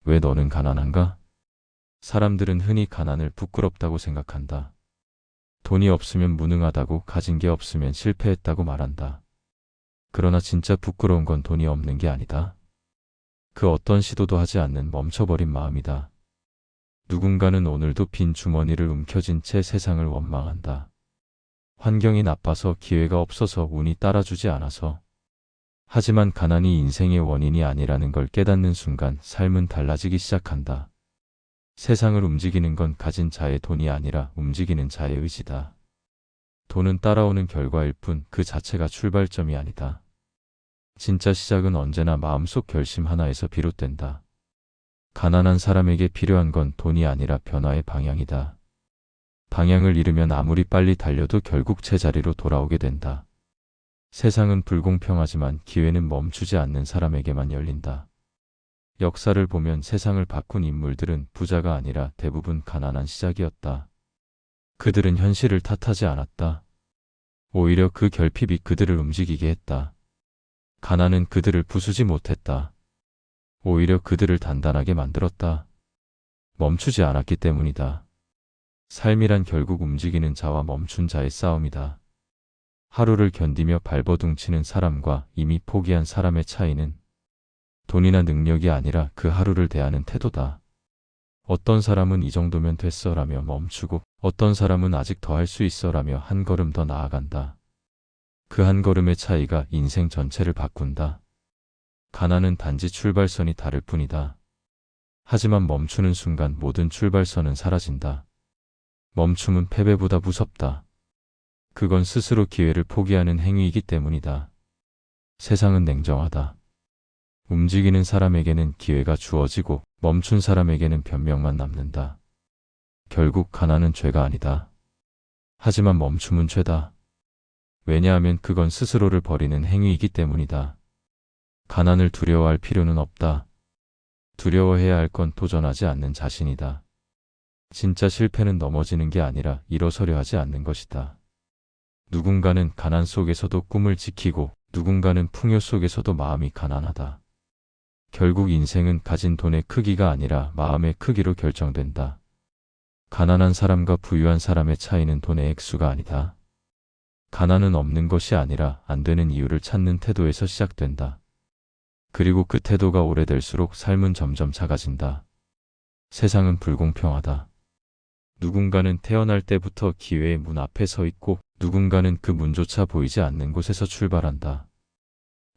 왜 너는 가난한가? 사람들은 흔히 가난을 부끄럽다고 생각한다. 돈이 없으면 무능하다고, 가진 게 없으면 실패했다고 말한다. 그러나 진짜 부끄러운 건 돈이 없는 게 아니다. 그 어떤 시도도 하지 않는 멈춰버린 마음이다. 누군가는 오늘도 빈 주머니를 움켜쥔 채 세상을 원망한다. 환경이 나빠서, 기회가 없어서, 운이 따라주지 않아서. 하지만 가난이 인생의 원인이 아니라는 걸 깨닫는 순간 삶은 달라지기 시작한다. 세상을 움직이는 건 가진 자의 돈이 아니라 움직이는 자의 의지다. 돈은 따라오는 결과일 뿐 그 자체가 출발점이 아니다. 진짜 시작은 언제나 마음속 결심 하나에서 비롯된다. 가난한 사람에게 필요한 건 돈이 아니라 변화의 방향이다. 방향을 잃으면 아무리 빨리 달려도 결국 제자리로 돌아오게 된다. 세상은 불공평하지만 기회는 멈추지 않는 사람에게만 열린다. 역사를 보면 세상을 바꾼 인물들은 부자가 아니라 대부분 가난한 시작이었다. 그들은 현실을 탓하지 않았다. 오히려 그 결핍이 그들을 움직이게 했다. 가난은 그들을 부수지 못했다. 오히려 그들을 단단하게 만들었다. 멈추지 않았기 때문이다. 삶이란 결국 움직이는 자와 멈춘 자의 싸움이다. 하루를 견디며 발버둥치는 사람과 이미 포기한 사람의 차이는 돈이나 능력이 아니라 그 하루를 대하는 태도다. 어떤 사람은 이 정도면 됐어라며 멈추고, 어떤 사람은 아직 더 할 수 있어라며 한 걸음 더 나아간다. 그 한 걸음의 차이가 인생 전체를 바꾼다. 가난은 단지 출발선이 다를 뿐이다. 하지만 멈추는 순간 모든 출발선은 사라진다. 멈춤은 패배보다 무섭다. 그건 스스로 기회를 포기하는 행위이기 때문이다. 세상은 냉정하다. 움직이는 사람에게는 기회가 주어지고 멈춘 사람에게는 변명만 남는다. 결국 가난은 죄가 아니다. 하지만 멈춤은 죄다. 왜냐하면 그건 스스로를 버리는 행위이기 때문이다. 가난을 두려워할 필요는 없다. 두려워해야 할 건 도전하지 않는 자신이다. 진짜 실패는 넘어지는 게 아니라 일어서려 하지 않는 것이다. 누군가는 가난 속에서도 꿈을 지키고, 누군가는 풍요 속에서도 마음이 가난하다. 결국 인생은 가진 돈의 크기가 아니라 마음의 크기로 결정된다. 가난한 사람과 부유한 사람의 차이는 돈의 액수가 아니다. 가난은 없는 것이 아니라 안 되는 이유를 찾는 태도에서 시작된다. 그리고 그 태도가 오래될수록 삶은 점점 작아진다. 세상은 불공평하다. 누군가는 태어날 때부터 기회의 문 앞에 서 있고, 누군가는 그 문조차 보이지 않는 곳에서 출발한다.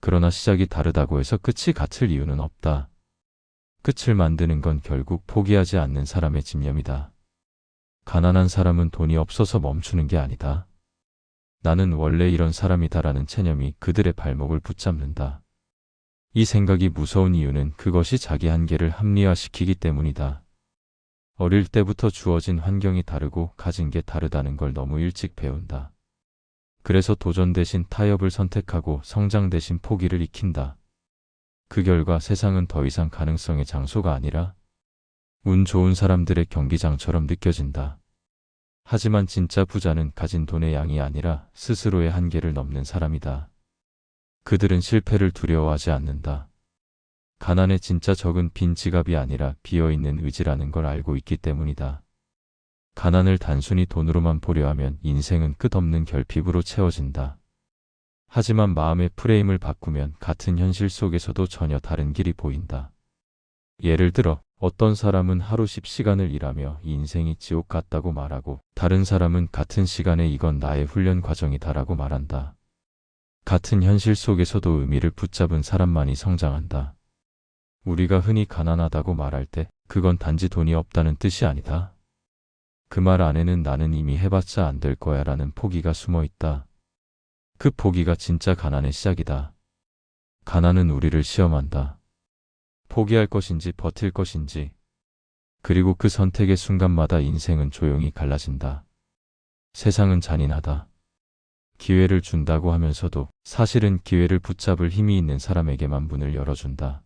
그러나 시작이 다르다고 해서 끝이 같을 이유는 없다. 끝을 만드는 건 결국 포기하지 않는 사람의 집념이다. 가난한 사람은 돈이 없어서 멈추는 게 아니다. 나는 원래 이런 사람이다라는 체념이 그들의 발목을 붙잡는다. 이 생각이 무서운 이유는 그것이 자기 한계를 합리화시키기 때문이다. 어릴 때부터 주어진 환경이 다르고 가진 게 다르다는 걸 너무 일찍 배운다. 그래서 도전 대신 타협을 선택하고 성장 대신 포기를 익힌다. 그 결과 세상은 더 이상 가능성의 장소가 아니라 운 좋은 사람들의 경기장처럼 느껴진다. 하지만 진짜 부자는 가진 돈의 양이 아니라 스스로의 한계를 넘는 사람이다. 그들은 실패를 두려워하지 않는다. 가난의 진짜 적은 빈 지갑이 아니라 비어있는 의지라는 걸 알고 있기 때문이다. 가난을 단순히 돈으로만 보려 하면 인생은 끝없는 결핍으로 채워진다. 하지만 마음의 프레임을 바꾸면 같은 현실 속에서도 전혀 다른 길이 보인다. 예를 들어 어떤 사람은 하루 10시간을 일하며 인생이 지옥 같다고 말하고, 다른 사람은 같은 시간에 이건 나의 훈련 과정이다라고 말한다. 같은 현실 속에서도 의미를 붙잡은 사람만이 성장한다. 우리가 흔히 가난하다고 말할 때 그건 단지 돈이 없다는 뜻이 아니다. 그 말 안에는 나는 이미 해봤자 안 될 거야 라는 포기가 숨어 있다. 그 포기가 진짜 가난의 시작이다. 가난은 우리를 시험한다. 포기할 것인지 버틸 것인지. 그리고 그 선택의 순간마다 인생은 조용히 갈라진다. 세상은 잔인하다. 기회를 준다고 하면서도 사실은 기회를 붙잡을 힘이 있는 사람에게만 문을 열어준다.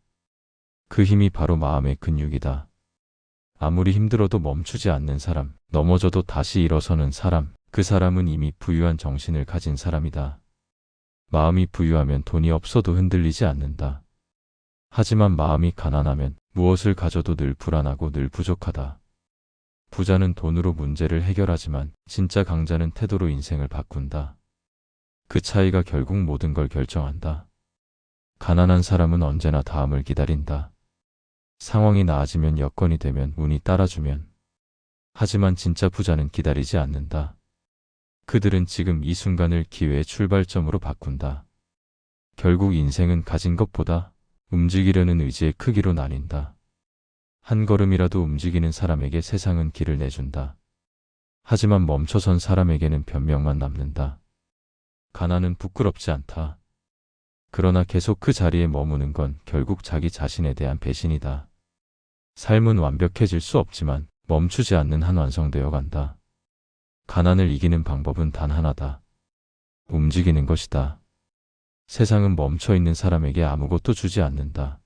그 힘이 바로 마음의 근육이다. 아무리 힘들어도 멈추지 않는 사람, 넘어져도 다시 일어서는 사람, 그 사람은 이미 부유한 정신을 가진 사람이다. 마음이 부유하면 돈이 없어도 흔들리지 않는다. 하지만 마음이 가난하면 무엇을 가져도 늘 불안하고 늘 부족하다. 부자는 돈으로 문제를 해결하지만 진짜 강자는 태도로 인생을 바꾼다. 그 차이가 결국 모든 걸 결정한다. 가난한 사람은 언제나 다음을 기다린다. 상황이 나아지면 여건이 되면 운이 따라주면. 하지만 진짜 부자는 기다리지 않는다. 그들은 지금 이 순간을 기회의 출발점으로 바꾼다. 결국 인생은 가진 것보다 움직이려는 의지의 크기로 나뉜다. 한 걸음이라도 움직이는 사람에게 세상은 길을 내준다. 하지만 멈춰선 사람에게는 변명만 남는다. 가난은 부끄럽지 않다. 그러나 계속 그 자리에 머무는 건 결국 자기 자신에 대한 배신이다. 삶은 완벽해질 수 없지만 멈추지 않는 한 완성되어 간다. 가난을 이기는 방법은 단 하나다. 움직이는 것이다. 세상은 멈춰 있는 사람에게 아무것도 주지 않는다.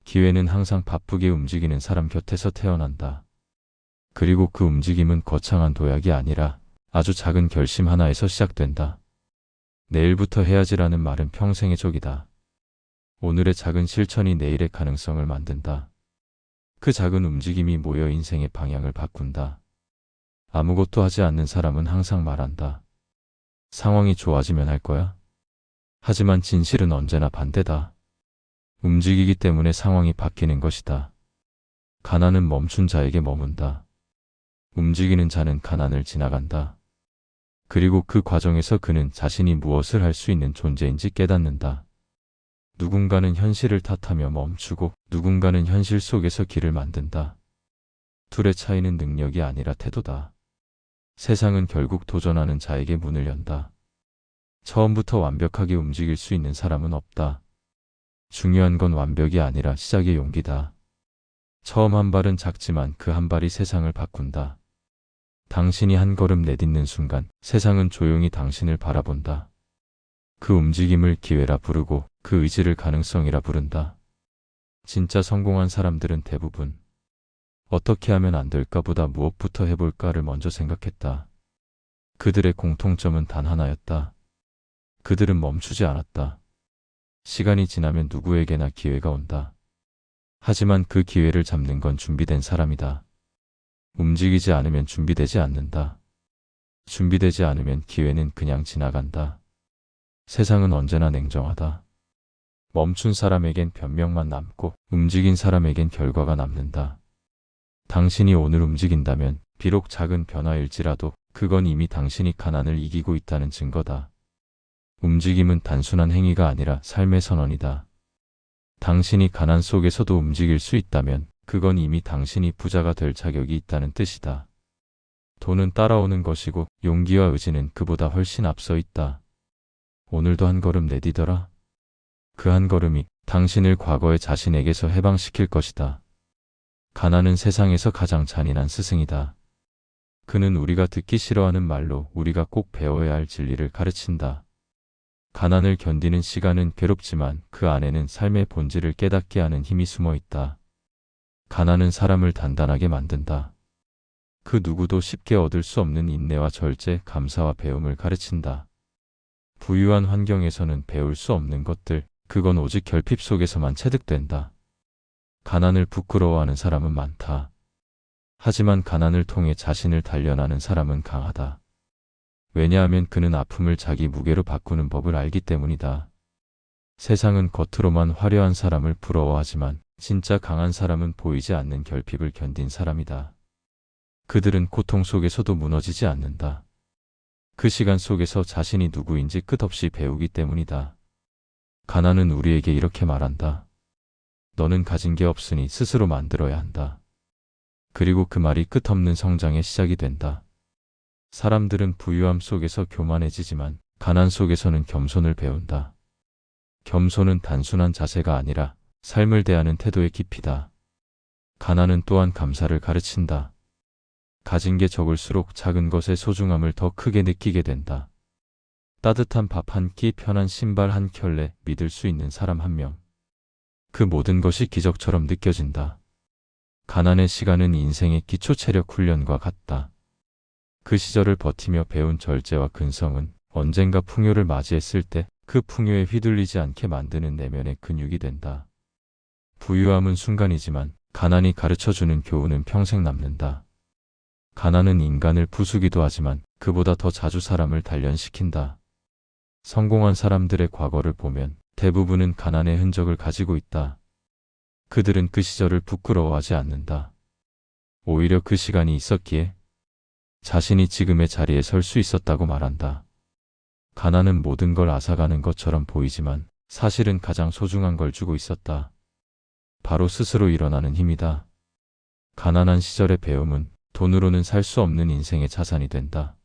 기회는 항상 바쁘게 움직이는 사람 곁에서 태어난다. 그리고 그 움직임은 거창한 도약이 아니라 아주 작은 결심 하나에서 시작된다. 내일부터 해야지라는 말은 평생의 적이다. 오늘의 작은 실천이 내일의 가능성을 만든다. 그 작은 움직임이 모여 인생의 방향을 바꾼다. 아무것도 하지 않는 사람은 항상 말한다. 상황이 좋아지면 할 거야. 하지만 진실은 언제나 반대다. 움직이기 때문에 상황이 바뀌는 것이다. 가난은 멈춘 자에게 머문다. 움직이는 자는 가난을 지나간다. 그리고 그 과정에서 그는 자신이 무엇을 할 수 있는 존재인지 깨닫는다. 누군가는 현실을 탓하며 멈추고 누군가는 현실 속에서 길을 만든다. 둘의 차이는 능력이 아니라 태도다. 세상은 결국 도전하는 자에게 문을 연다. 처음부터 완벽하게 움직일 수 있는 사람은 없다. 중요한 건 완벽이 아니라 시작의 용기다. 처음 한 발은 작지만 그 한 발이 세상을 바꾼다. 당신이 한 걸음 내딛는 순간 세상은 조용히 당신을 바라본다. 그 움직임을 기회라 부르고 그 의지를 가능성이라 부른다. 진짜 성공한 사람들은 대부분 어떻게 하면 안 될까 보다 무엇부터 해볼까를 먼저 생각했다. 그들의 공통점은 단 하나였다. 그들은 멈추지 않았다. 시간이 지나면 누구에게나 기회가 온다. 하지만 그 기회를 잡는 건 준비된 사람이다. 움직이지 않으면 준비되지 않는다. 준비되지 않으면 기회는 그냥 지나간다. 세상은 언제나 냉정하다. 멈춘 사람에겐 변명만 남고 움직인 사람에겐 결과가 남는다. 당신이 오늘 움직인다면 비록 작은 변화일지라도 그건 이미 당신이 가난을 이기고 있다는 증거다. 움직임은 단순한 행위가 아니라 삶의 선언이다. 당신이 가난 속에서도 움직일 수 있다면 그건 이미 당신이 부자가 될 자격이 있다는 뜻이다. 돈은 따라오는 것이고 용기와 의지는 그보다 훨씬 앞서 있다. 오늘도 한 걸음 내디뎌라. 그 한 걸음이 당신을 과거의 자신에게서 해방시킬 것이다. 가난은 세상에서 가장 잔인한 스승이다. 그는 우리가 듣기 싫어하는 말로 우리가 꼭 배워야 할 진리를 가르친다. 가난을 견디는 시간은 괴롭지만 그 안에는 삶의 본질을 깨닫게 하는 힘이 숨어 있다. 가난은 사람을 단단하게 만든다. 그 누구도 쉽게 얻을 수 없는 인내와 절제, 감사와 배움을 가르친다. 부유한 환경에서는 배울 수 없는 것들, 그건 오직 결핍 속에서만 체득된다. 가난을 부끄러워하는 사람은 많다. 하지만 가난을 통해 자신을 단련하는 사람은 강하다. 왜냐하면 그는 아픔을 자기 무게로 바꾸는 법을 알기 때문이다. 세상은 겉으로만 화려한 사람을 부러워하지만 진짜 강한 사람은 보이지 않는 결핍을 견딘 사람이다. 그들은 고통 속에서도 무너지지 않는다. 그 시간 속에서 자신이 누구인지 끝없이 배우기 때문이다. 가난은 우리에게 이렇게 말한다. 너는 가진 게 없으니 스스로 만들어야 한다. 그리고 그 말이 끝없는 성장의 시작이 된다. 사람들은 부유함 속에서 교만해지지만 가난 속에서는 겸손을 배운다. 겸손은 단순한 자세가 아니라 삶을 대하는 태도의 깊이다. 가난은 또한 감사를 가르친다. 가진 게 적을수록 작은 것의 소중함을 더 크게 느끼게 된다. 따뜻한 밥 한 끼, 편한 신발 한 켤레, 믿을 수 있는 사람 한 명. 그 모든 것이 기적처럼 느껴진다. 가난의 시간은 인생의 기초 체력 훈련과 같다. 그 시절을 버티며 배운 절제와 근성은 언젠가 풍요를 맞이했을 때 그 풍요에 휘둘리지 않게 만드는 내면의 근육이 된다. 부유함은 순간이지만 가난이 가르쳐주는 교훈은 평생 남는다. 가난은 인간을 부수기도 하지만 그보다 더 자주 사람을 단련시킨다. 성공한 사람들의 과거를 보면 대부분은 가난의 흔적을 가지고 있다. 그들은 그 시절을 부끄러워하지 않는다. 오히려 그 시간이 있었기에 자신이 지금의 자리에 설 수 있었다고 말한다. 가난은 모든 걸 앗아가는 것처럼 보이지만 사실은 가장 소중한 걸 주고 있었다. 바로 스스로 일어나는 힘이다. 가난한 시절의 배움은 돈으로는 살 수 없는 인생의 자산이 된다.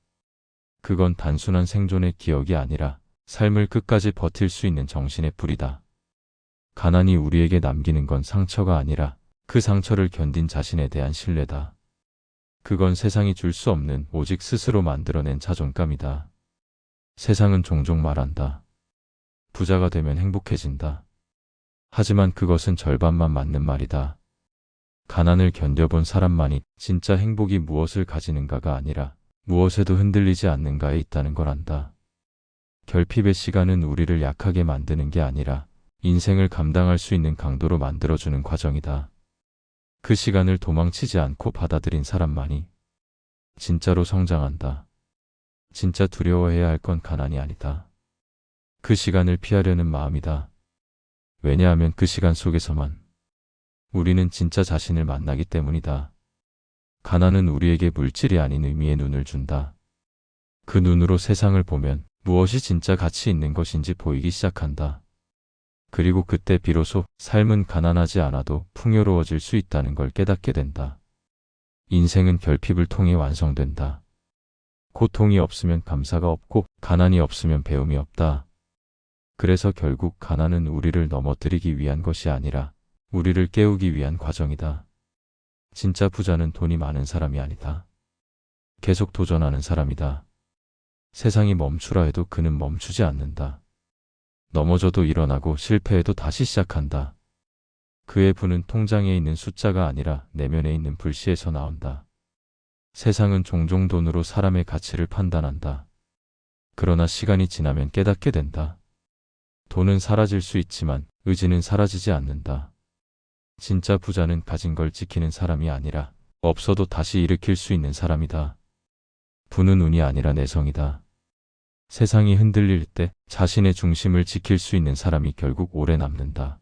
그건 단순한 생존의 기억이 아니라 삶을 끝까지 버틸 수 있는 정신의 불이다. 가난이 우리에게 남기는 건 상처가 아니라 그 상처를 견딘 자신에 대한 신뢰다. 그건 세상이 줄 수 없는 오직 스스로 만들어낸 자존감이다. 세상은 종종 말한다. 부자가 되면 행복해진다. 하지만 그것은 절반만 맞는 말이다. 가난을 견뎌본 사람만이 진짜 행복이 무엇을 가지는가가 아니라 무엇에도 흔들리지 않는가에 있다는 걸 안다. 결핍의 시간은 우리를 약하게 만드는 게 아니라 인생을 감당할 수 있는 강도로 만들어주는 과정이다. 그 시간을 도망치지 않고 받아들인 사람만이 진짜로 성장한다. 진짜 두려워해야 할 건 가난이 아니다. 그 시간을 피하려는 마음이다. 왜냐하면 그 시간 속에서만 우리는 진짜 자신을 만나기 때문이다. 가난은 우리에게 물질이 아닌 의미의 눈을 준다. 그 눈으로 세상을 보면 무엇이 진짜 가치 있는 것인지 보이기 시작한다. 그리고 그때 비로소 삶은 가난하지 않아도 풍요로워질 수 있다는 걸 깨닫게 된다. 인생은 결핍을 통해 완성된다. 고통이 없으면 감사가 없고 가난이 없으면 배움이 없다. 그래서 결국 가난은 우리를 넘어뜨리기 위한 것이 아니라 우리를 깨우기 위한 과정이다. 진짜 부자는 돈이 많은 사람이 아니다. 계속 도전하는 사람이다. 세상이 멈추라 해도 그는 멈추지 않는다. 넘어져도 일어나고 실패해도 다시 시작한다. 그의 부는 통장에 있는 숫자가 아니라 내면에 있는 불씨에서 나온다. 세상은 종종 돈으로 사람의 가치를 판단한다. 그러나 시간이 지나면 깨닫게 된다. 돈은 사라질 수 있지만 의지는 사라지지 않는다. 진짜 부자는 가진 걸 지키는 사람이 아니라 없어도 다시 일으킬 수 있는 사람이다. 부는 운이 아니라 내성이다. 세상이 흔들릴 때 자신의 중심을 지킬 수 있는 사람이 결국 오래 남는다.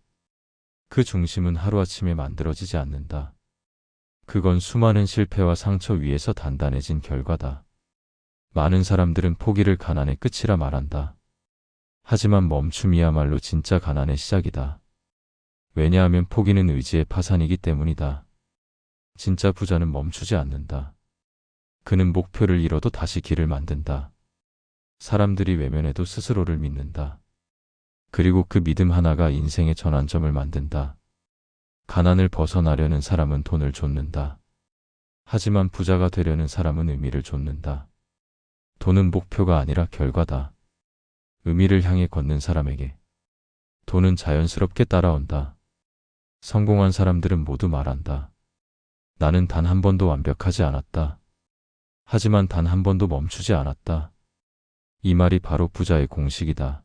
그 중심은 하루아침에 만들어지지 않는다. 그건 수많은 실패와 상처 위에서 단단해진 결과다. 많은 사람들은 포기를 가난의 끝이라 말한다. 하지만 멈춤이야말로 진짜 가난의 시작이다. 왜냐하면 포기는 의지의 파산이기 때문이다. 진짜 부자는 멈추지 않는다. 그는 목표를 잃어도 다시 길을 만든다. 사람들이 외면해도 스스로를 믿는다. 그리고 그 믿음 하나가 인생의 전환점을 만든다. 가난을 벗어나려는 사람은 돈을 좇는다. 하지만 부자가 되려는 사람은 의미를 좇는다. 돈은 목표가 아니라 결과다. 의미를 향해 걷는 사람에게 돈은 자연스럽게 따라온다. 성공한 사람들은 모두 말한다. 나는 단 한 번도 완벽하지 않았다. 하지만 단 한 번도 멈추지 않았다. 이 말이 바로 부자의 공식이다.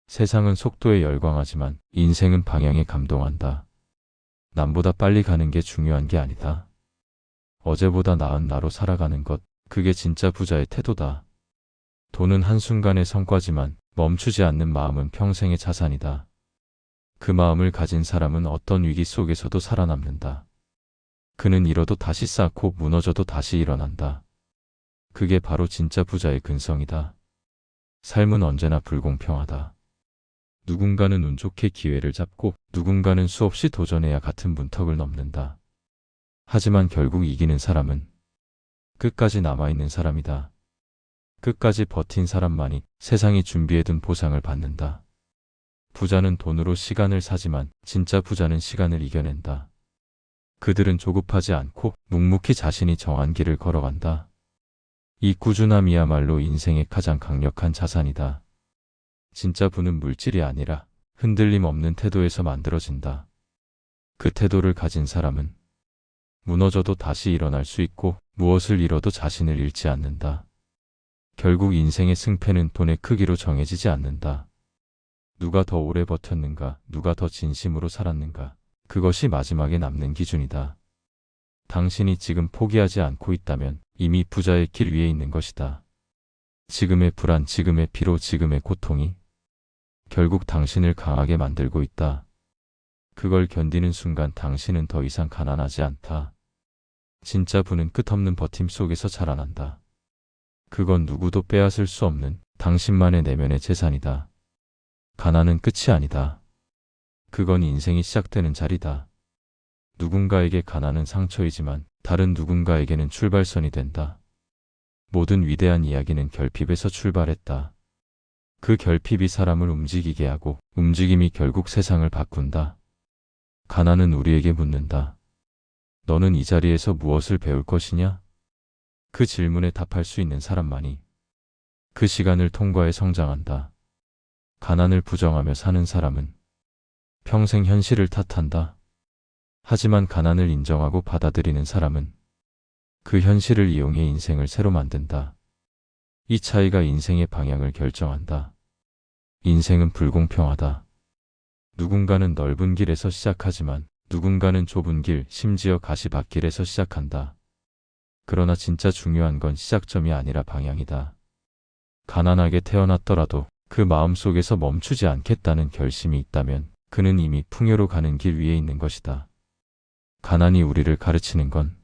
세상은 속도에 열광하지만 인생은 방향에 감동한다. 남보다 빨리 가는 게 중요한 게 아니다. 어제보다 나은 나로 살아가는 것, 그게 진짜 부자의 태도다. 돈은 한순간의 성과지만 멈추지 않는 마음은 평생의 자산이다. 그 마음을 가진 사람은 어떤 위기 속에서도 살아남는다. 그는 잃어도 다시 쌓고 무너져도 다시 일어난다. 그게 바로 진짜 부자의 근성이다. 삶은 언제나 불공평하다. 누군가는 운 좋게 기회를 잡고 누군가는 수없이 도전해야 같은 문턱을 넘는다. 하지만 결국 이기는 사람은 끝까지 남아있는 사람이다. 끝까지 버틴 사람만이 세상이 준비해둔 보상을 받는다. 부자는 돈으로 시간을 사지만 진짜 부자는 시간을 이겨낸다. 그들은 조급하지 않고 묵묵히 자신이 정한 길을 걸어간다. 이 꾸준함이야말로 인생의 가장 강력한 자산이다. 진짜 부는 물질이 아니라 흔들림 없는 태도에서 만들어진다. 그 태도를 가진 사람은 무너져도 다시 일어날 수 있고 무엇을 잃어도 자신을 잃지 않는다. 결국 인생의 승패는 돈의 크기로 정해지지 않는다. 누가 더 오래 버텼는가, 누가 더 진심으로 살았는가, 그것이 마지막에 남는 기준이다. 당신이 지금 포기하지 않고 있다면 이미 부자의 길 위에 있는 것이다. 지금의 불안, 지금의 피로, 지금의 고통이 결국 당신을 강하게 만들고 있다. 그걸 견디는 순간 당신은 더 이상 가난하지 않다. 진짜 부는 끝없는 버팀 속에서 자라난다. 그건 누구도 빼앗을 수 없는 당신만의 내면의 재산이다. 가난은 끝이 아니다. 그건 인생이 시작되는 자리다. 누군가에게 가난은 상처이지만 다른 누군가에게는 출발선이 된다. 모든 위대한 이야기는 결핍에서 출발했다. 그 결핍이 사람을 움직이게 하고 움직임이 결국 세상을 바꾼다. 가난은 우리에게 묻는다. 너는 이 자리에서 무엇을 배울 것이냐? 그 질문에 답할 수 있는 사람만이 그 시간을 통과해 성장한다. 가난을 부정하며 사는 사람은 평생 현실을 탓한다. 하지만 가난을 인정하고 받아들이는 사람은 그 현실을 이용해 인생을 새로 만든다. 이 차이가 인생의 방향을 결정한다. 인생은 불공평하다. 누군가는 넓은 길에서 시작하지만 누군가는 좁은 길, 심지어 가시밭길에서 시작한다. 그러나 진짜 중요한 건 시작점이 아니라 방향이다. 가난하게 태어났더라도 그 마음속에서 멈추지 않겠다는 결심이 있다면 그는 이미 풍요로 가는 길 위에 있는 것이다. 가난이 우리를 가르치는 건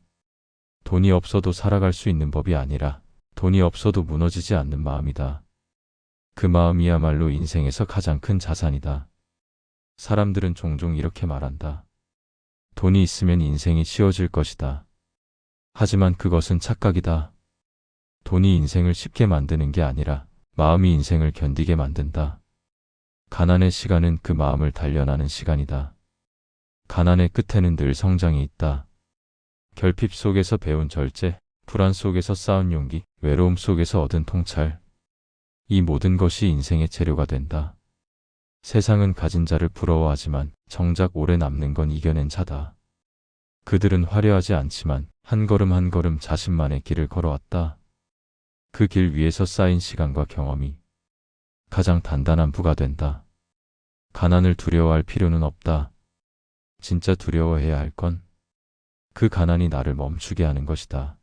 돈이 없어도 살아갈 수 있는 법이 아니라 돈이 없어도 무너지지 않는 마음이다. 그 마음이야말로 인생에서 가장 큰 자산이다. 사람들은 종종 이렇게 말한다. 돈이 있으면 인생이 쉬워질 것이다. 하지만 그것은 착각이다. 돈이 인생을 쉽게 만드는 게 아니라 마음이 인생을 견디게 만든다. 가난의 시간은 그 마음을 단련하는 시간이다. 가난의 끝에는 늘 성장이 있다. 결핍 속에서 배운 절제, 불안 속에서 쌓은 용기, 외로움 속에서 얻은 통찰. 이 모든 것이 인생의 재료가 된다. 세상은 가진 자를 부러워하지만 정작 오래 남는 건 이겨낸 자다. 그들은 화려하지 않지만 한 걸음 한 걸음 자신만의 길을 걸어왔다. 그 길 위에서 쌓인 시간과 경험이 가장 단단한 부가 된다. 가난을 두려워할 필요는 없다. 진짜 두려워해야 할 건 그 가난이 나를 멈추게 하는 것이다.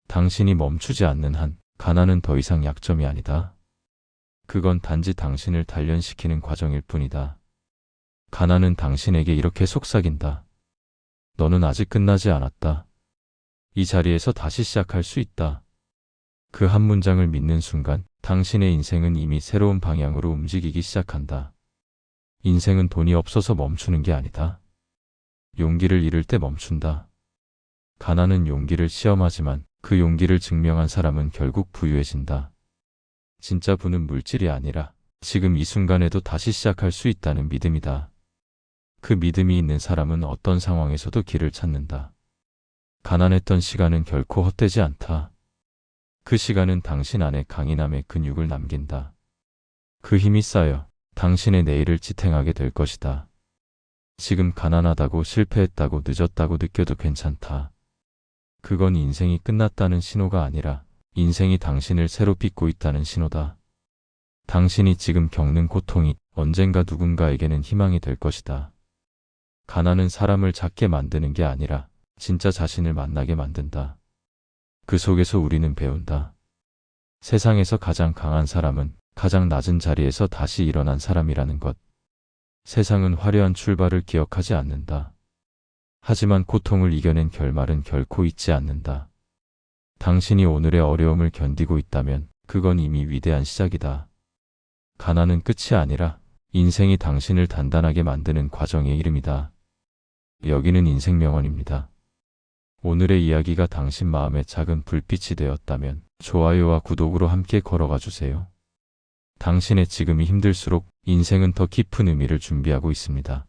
당신이 멈추지 않는 한 가난은 더 이상 약점이 아니다. 그건 단지 당신을 단련시키는 과정일 뿐이다. 가난은 당신에게 이렇게 속삭인다. 너는 아직 끝나지 않았다. 이 자리에서 다시 시작할 수 있다. 그 한 문장을 믿는 순간 당신의 인생은 이미 새로운 방향으로 움직이기 시작한다. 인생은 돈이 없어서 멈추는 게 아니다. 용기를 잃을 때 멈춘다. 가난은 용기를 시험하지만 그 용기를 증명한 사람은 결국 부유해진다. 진짜 부는 물질이 아니라 지금 이 순간에도 다시 시작할 수 있다는 믿음이다. 그 믿음이 있는 사람은 어떤 상황에서도 길을 찾는다. 가난했던 시간은 결코 헛되지 않다. 그 시간은 당신 안에 강인함의 근육을 남긴다. 그 힘이 쌓여 당신의 내일을 지탱하게 될 것이다. 지금 가난하다고 실패했다고 늦었다고 느껴도 괜찮다. 그건 인생이 끝났다는 신호가 아니라 인생이 당신을 새로 빚고 있다는 신호다. 당신이 지금 겪는 고통이 언젠가 누군가에게는 희망이 될 것이다. 가난은 사람을 작게 만드는 게 아니라 진짜 자신을 만나게 만든다. 그 속에서 우리는 배운다. 세상에서 가장 강한 사람은 가장 낮은 자리에서 다시 일어난 사람이라는 것. 세상은 화려한 출발을 기억하지 않는다. 하지만 고통을 이겨낸 결말은 결코 잊지 않는다. 당신이 오늘의 어려움을 견디고 있다면 그건 이미 위대한 시작이다. 가난은 끝이 아니라 인생이 당신을 단단하게 만드는 과정의 이름이다. 여기는 인생명언입니다. 오늘의 이야기가 당신 마음에 작은 불빛이 되었다면 좋아요와 구독으로 함께 걸어가 주세요. 당신의 지금이 힘들수록 인생은 더 깊은 의미를 준비하고 있습니다.